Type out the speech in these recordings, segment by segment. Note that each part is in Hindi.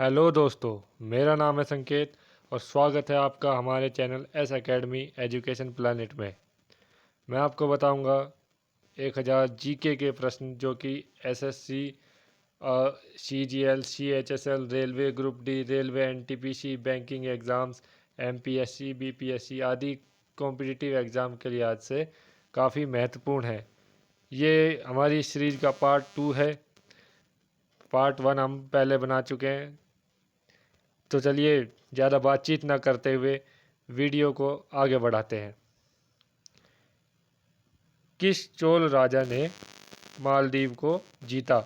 हेलो दोस्तों, मेरा नाम है संकेत और स्वागत है आपका हमारे channel S academy education planet में। मैं आपको बताऊंगा 1000 जीके के प्रश्न जो कि SSC, CGL, CHSL, railway group D, railway NTPC, banking exams, MPSC, BPSC आदि कॉम्पिटिटिव एग्ज़ाम के लिहाज से काफ़ी महत्वपूर्ण है। ये हमारी सीरीज का पार्ट 2 है। पार्ट 1 हम पहले बना चुके हैं। तो चलिए ज़्यादा बातचीत ना करते हुए वीडियो को आगे बढ़ाते हैं। किस चोल राजा ने मालदीव को जीता?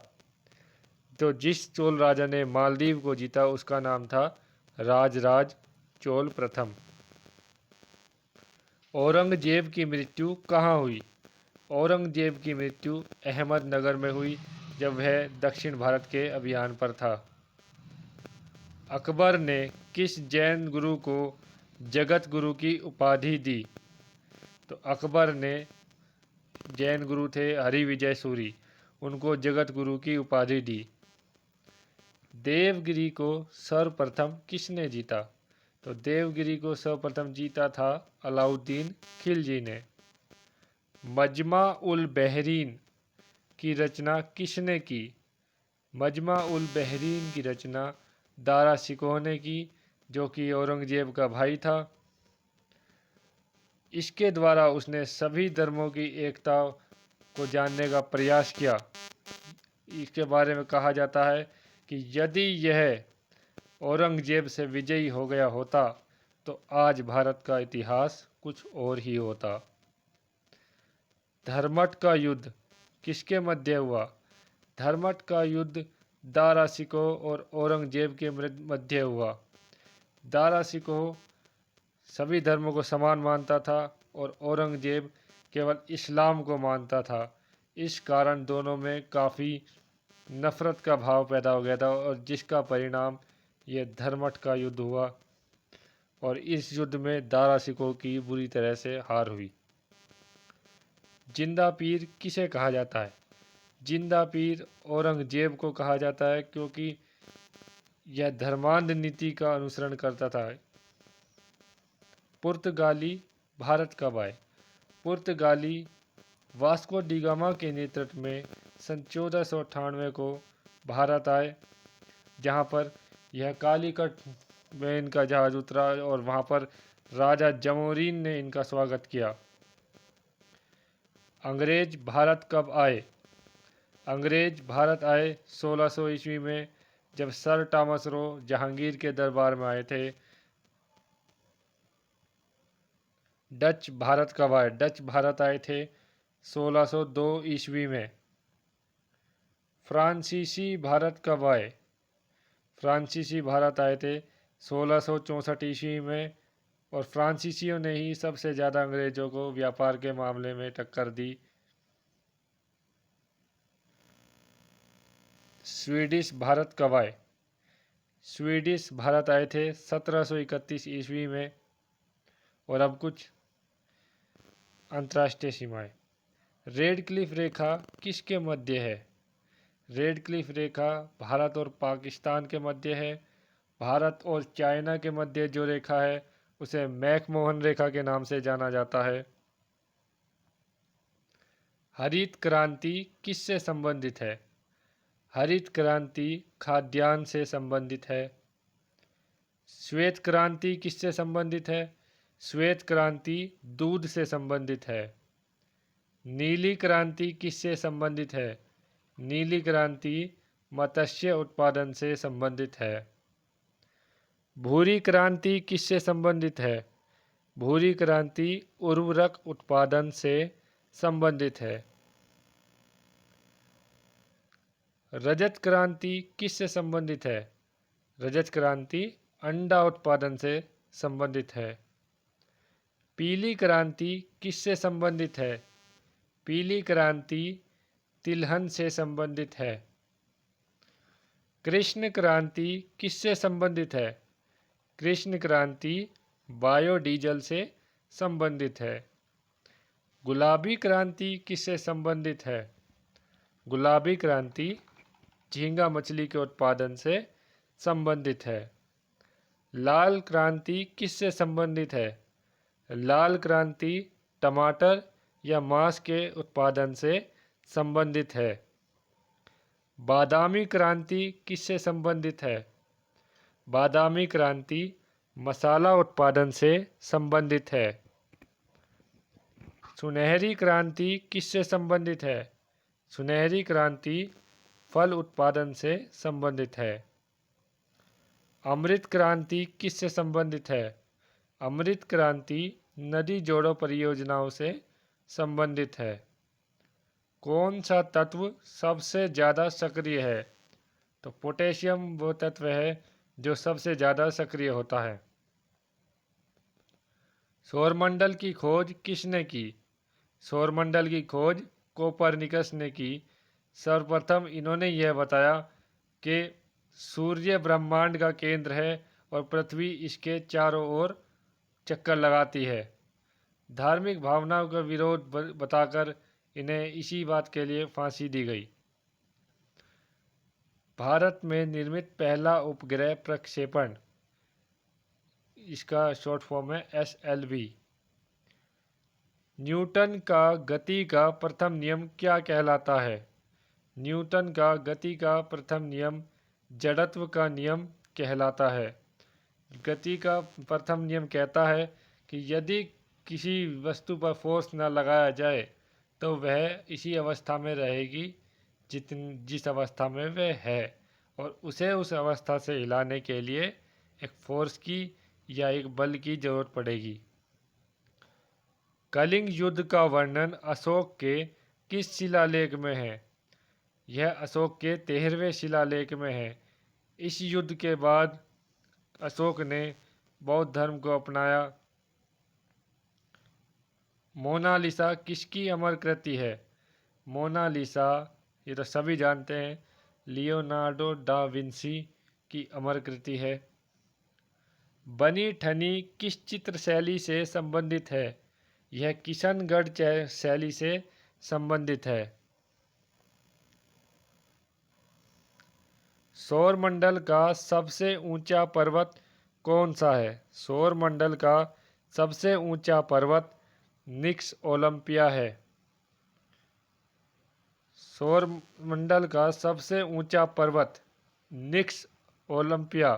तो जिस चोल राजा ने मालदीव को जीता उसका नाम था राजराज चोल प्रथम। औरंगजेब की मृत्यु कहाँ हुई? औरंगजेब की मृत्यु अहमदनगर में हुई जब वह दक्षिण भारत के अभियान पर था। अकबर ने किस जैन गुरु को जगत गुरु की उपाधि दी? तो अकबर ने जैन गुरु थे हरिविजय सूरी, उनको जगत गुरु की उपाधि दी। देवगिरी को सर्वप्रथम किसने जीता? तो देवगिरी को सर्वप्रथम जीता था अलाउद्दीन खिलजी ने। मजमा उल बहरीन की रचना किसने की? मजमा उल बहरीन की रचना दारा शिकोह ने की, जो कि औरंगजेब का भाई था। इसके द्वारा उसने सभी धर्मों की एकता को जानने का प्रयास किया। इसके बारे में कहा जाता है कि यदि यह औरंगजेब से विजयी हो गया होता तो आज भारत का इतिहास कुछ और ही होता। धर्मट का युद्ध किसके मध्य हुआ? धर्मट का युद्ध दारा शिकोह और औरंगजेब के मध्य हुआ। दारा शिकोह सभी धर्मों को समान मानता था और औरंगजेब केवल इस्लाम को मानता था। इस कारण दोनों में काफ़ी नफ़रत का भाव पैदा हो गया था और जिसका परिणाम ये धर्मट का युद्ध हुआ और इस युद्ध में दारा शिकोह की बुरी तरह से हार हुई। जिंदा पीर किसे कहा जाता है? जिंदा पीर औरंगजेब को कहा जाता है क्योंकि यह धर्मांध नीति का अनुसरण करता था। पुर्तगाली भारत कब आए? पुर्तगाली वास्को डी गामा के नेतृत्व में सन 1498 को भारत आए, जहां पर यह कालीकट में इनका जहाज उतरा और वहां पर राजा जमोरीन ने इनका स्वागत किया। अंग्रेज भारत कब आए? अंग्रेज भारत आए 1600 ईस्वी में, जब सर टॉमस रो जहांगीर के दरबार में आए थे। डच भारत कब आए? डच भारत आए थे 1602 ईस्वी में। फ्रांसीसी भारत कब आए? फ्रांसीसी भारत आए थे 1664 ईस्वी में और फ्रांसीसियों ने ही सबसे ज़्यादा अंग्रेज़ों को व्यापार के मामले में टक्कर दी। स्वीडिश भारत कब आए? स्वीडिश भारत आए थे 1731 ईस्वी में। और अब कुछ अंतर्राष्ट्रीय सीमाएं। रेड क्लिफ रेखा किसके मध्य है? रेड क्लिफ रेखा भारत और पाकिस्तान के मध्य है। भारत और चाइना के मध्य जो रेखा है उसे मैकमोहन रेखा के नाम से जाना जाता है। हरित क्रांति किससे संबंधित है? हरित क्रांति खाद्यान्न से संबंधित है। श्वेत क्रांति किससे संबंधित है? श्वेत क्रांति दूध से संबंधित है। नीली क्रांति किससे संबंधित है? नीली क्रांति मत्स्य उत्पादन से संबंधित है। भूरी क्रांति किससे संबंधित है? भूरी क्रांति उर्वरक उत्पादन से संबंधित है। रजत क्रांति किससे संबंधित है? रजत क्रांति अंडा उत्पादन से संबंधित है। पीली क्रांति किससे संबंधित है? पीली क्रांति तिलहन से संबंधित है। कृष्ण क्रांति किससे संबंधित है? कृष्ण क्रांति बायोडीजल से संबंधित है। गुलाबी क्रांति किससे संबंधित है? गुलाबी क्रांति झींगा मछली के उत्पादन से संबंधित है? लाल क्रांति किससे संबंधित है? लाल क्रांति टमाटर या मांस के उत्पादन से संबंधित है। बादामी क्रांति किससे संबंधित है? बादामी क्रांति मसाला उत्पादन से संबंधित है। सुनहरी क्रांति किससे संबंधित है? सुनहरी क्रांति फल उत्पादन से संबंधित है। अमृत क्रांति किससे संबंधित है? अमृत क्रांति नदी जोड़ो परियोजनाओं से संबंधित है। कौन सा तत्व सबसे ज़्यादा सक्रिय है? तो पोटेशियम वो तत्व है जो सबसे ज़्यादा सक्रिय होता है। सौरमंडल की खोज किसने की? सौरमंडल की खोज कोपरनिकस ने की। सर्वप्रथम इन्होंने यह बताया कि सूर्य ब्रह्मांड का केंद्र है और पृथ्वी इसके चारों ओर चक्कर लगाती है। धार्मिक भावनाओं का विरोध बताकर इन्हें इसी बात के लिए फांसी दी गई। भारत में निर्मित पहला उपग्रह प्रक्षेपण, इसका शॉर्ट फॉर्म है SLV। न्यूटन का गति का प्रथम नियम क्या कहलाता है? न्यूटन का गति का प्रथम नियम जड़त्व का नियम कहलाता है। गति का प्रथम नियम कहता है कि यदि किसी वस्तु पर फोर्स न लगाया जाए तो वह इसी अवस्था में रहेगी जिस अवस्था में वह है, और उसे उस अवस्था से हिलाने के लिए एक फोर्स की या एक बल की जरूरत पड़ेगी। कलिंग युद्ध का वर्णन अशोक के किस शिलालेख में है? यह अशोक के 13वें शिलालेख में है। इस युद्ध के बाद अशोक ने बौद्ध धर्म को अपनाया। मोनालिसा किसकी अमर कृति है? मोनालिसा, ये तो सभी जानते हैं, लियोनार्डो डा विंसी की अमर कृति है। बनी ठनी किस चित्र शैली से संबंधित है? यह किशनगढ़ शैली से संबंधित है। सौरमंडल का सबसे ऊंचा पर्वत कौन सा है? सौरमंडल का सबसे ऊंचा पर्वत निक्स ओलंपिया है। सौरमंडल का सबसे ऊंचा पर्वत निक्स ओलंपिया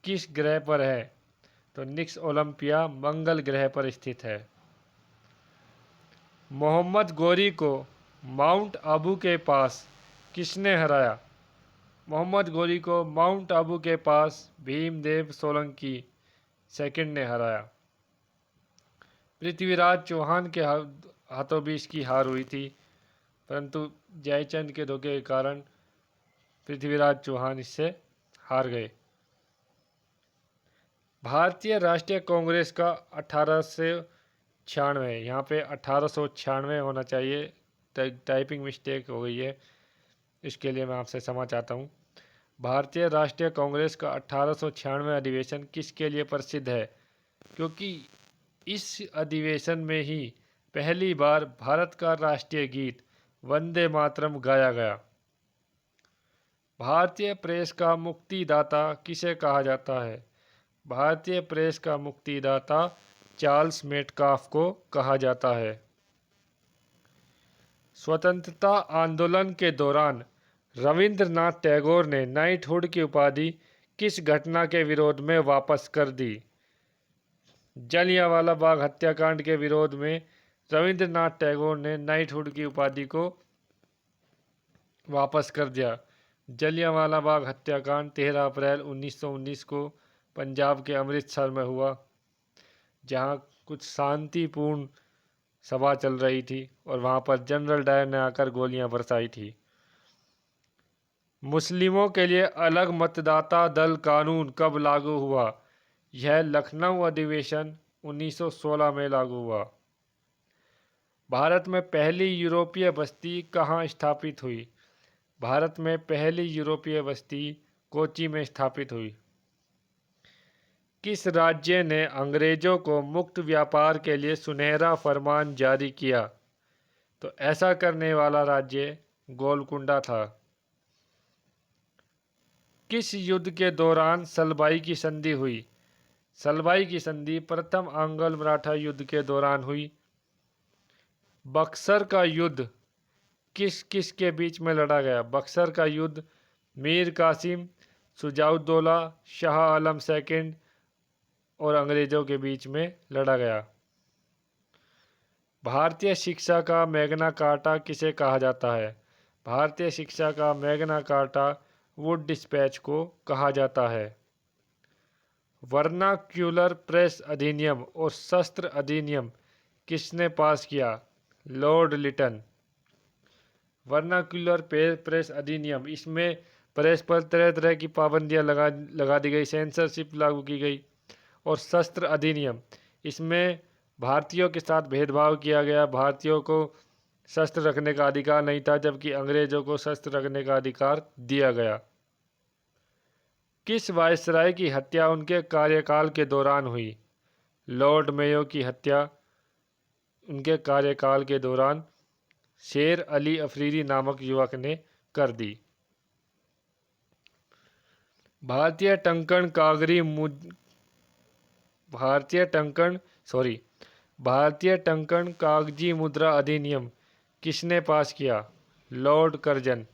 किस ग्रह पर है? तो निक्स ओलंपिया मंगल ग्रह पर स्थित है। मोहम्मद गोरी को माउंट आबू के पास किसने हराया? मोहम्मद गोरी को माउंट आबू के पास भीमदेव सोलंकी सेकंड ने हराया। पृथ्वीराज चौहान के हाथों भी इसकी हार हुई थी, परंतु जयचंद के धोखे के कारण पृथ्वीराज चौहान इससे हार गए। भारतीय राष्ट्रीय कांग्रेस का 1896, यहाँ पे 1896 होना चाहिए, टाइपिंग मिस्टेक हो गई है, इसके लिए मैं आपसे क्षमा चाहता हूँ। भारतीय राष्ट्रीय कांग्रेस का 1896 अधिवेशन किसके लिए प्रसिद्ध है? क्योंकि इस अधिवेशन में ही पहली बार भारत का राष्ट्रीय गीत वंदे मातरम गाया गया। भारतीय प्रेस का मुक्तिदाता किसे कहा जाता है? भारतीय प्रेस का मुक्तिदाता चार्ल्स मेटकाफ को कहा जाता है। स्वतंत्रता आंदोलन के दौरान रविंद्रनाथ टैगोर ने नाइटहुड की उपाधि किस घटना के विरोध में वापस कर दी? जलियांवाला बाग हत्याकांड के विरोध में रविंद्रनाथ टैगोर ने नाइटहुड की उपाधि को वापस कर दिया। जलियांवाला बाग हत्याकांड 13 अप्रैल 1919 को पंजाब के अमृतसर में हुआ, जहां कुछ शांतिपूर्ण सभा चल रही थी और वहां पर जनरल डायर ने आकर गोलियां बरसाई थी। मुस्लिमों के लिए अलग मतदाता दल कानून कब लागू हुआ? यह लखनऊ अधिवेशन 1916 में लागू हुआ। भारत में पहली यूरोपीय बस्ती कहाँ स्थापित हुई? भारत में पहली यूरोपीय बस्ती कोच्चि में स्थापित हुई। किस राज्य ने अंग्रेजों को मुक्त व्यापार के लिए सुनहरा फरमान जारी किया? तो ऐसा करने वाला राज्य गोलकुंडा था। किस युद्ध के दौरान सलबाई की संधि हुई? सलबाई की संधि प्रथम अंगल मराठा युद्ध के दौरान हुई। बक्सर का युद्ध किस किस के बीच में लड़ा गया? बक्सर का युद्ध मीर कासिम, शुजाउद्दौला, शाह आलम सेकंड और अंग्रेजों के बीच में लड़ा गया। भारतीय शिक्षा का मैग्ना कार्टा किसे कहा जाता है? भारतीय शिक्षा का मैग्ना कार्टा वुड डिस्पैच को कहा जाता है। वर्नाक्यूलर प्रेस अधिनियम और शस्त्र अधिनियम किसने पास किया? लॉर्ड लिटन। वर्नाक्यूलर प्रेस अधिनियम, इसमें प्रेस पर तरह तरह की पाबंदियां लगा दी गई, सेंसरशिप लागू की गई। और शस्त्र अधिनियम, इसमें भारतीयों के साथ भेदभाव किया गया। भारतीयों को शस्त्र रखने का अधिकार नहीं था, जबकि अंग्रेजों को शस्त्र रखने का अधिकार दिया गया। किस वायसराय की हत्या उनके कार्यकाल के दौरान हुई? लॉर्ड मेयो की हत्या उनके कार्यकाल के दौरान शेर अली अफरीदी नामक युवक ने कर दी। भारतीय टंकण कागजी मुद्रा अधिनियम किसने पास किया? Lord Curzon.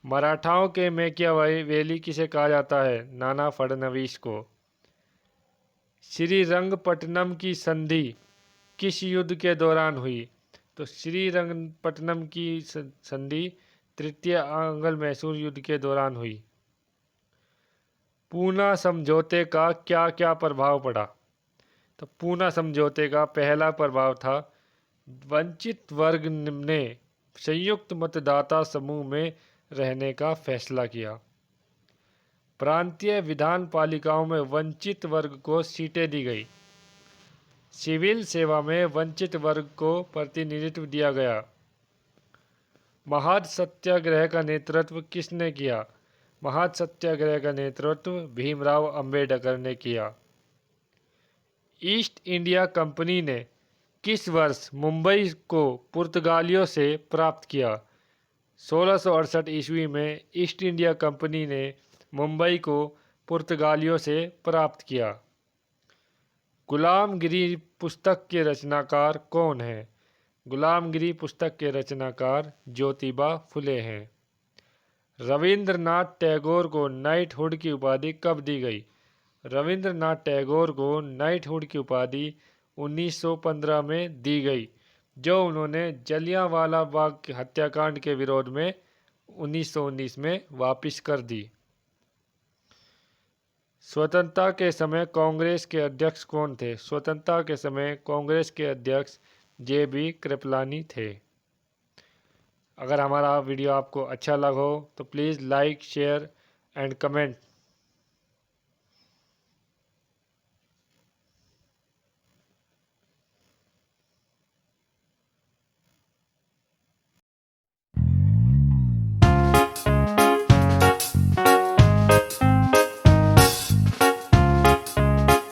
मराठाओं के मैकियावेली किसे कहा जाता है? नाना फडणवीस को। श्रीरंगपट्टनम की संधि किस युद्ध के दौरान हुई? तो श्रीरंगपट्टनम की संधि तृतीय आंग्ल मैसूर युद्ध के दौरान हुई। पूना समझौते का क्या क्या प्रभाव पड़ा? तो पूना समझौते का पहला प्रभाव था, वंचित वर्ग ने संयुक्त मतदाता समूह में रहने का फैसला किया। प्रांतीय विधान पालिकाओं में वंचित वर्ग को सीटें दी गई। सिविल सेवा में वंचित वर्ग को प्रतिनिधित्व दिया गया। महाद सत्याग्रह का नेतृत्व किसने किया? महाद सत्याग्रह का नेतृत्व भीमराव अंबेडकर ने किया। ईस्ट इंडिया कंपनी ने किस वर्ष मुंबई को पुर्तगालियों से प्राप्त किया? 1668 ईस्वी में ईस्ट इंडिया कंपनी ने मुंबई को पुर्तगालियों से प्राप्त किया। गुलामगिरी पुस्तक के रचनाकार कौन हैं? गुलामगिरी पुस्तक के रचनाकार ज्योतिबा फुले हैं। रविंद्रनाथ टैगोर को नाइटहुड की उपाधि कब दी गई? रविंद्रनाथ टैगोर को नाइटहुड की उपाधि 1915 में दी गई, जो उन्होंने जलियांवाला बाग हत्याकांड के विरोध में 1919 में वापस कर दी। स्वतंत्रता के समय कांग्रेस के अध्यक्ष कौन थे? स्वतंत्रता के समय कांग्रेस के अध्यक्ष JB कृपलानी थे। अगर हमारा वीडियो आपको अच्छा लगा हो तो please like, share and comment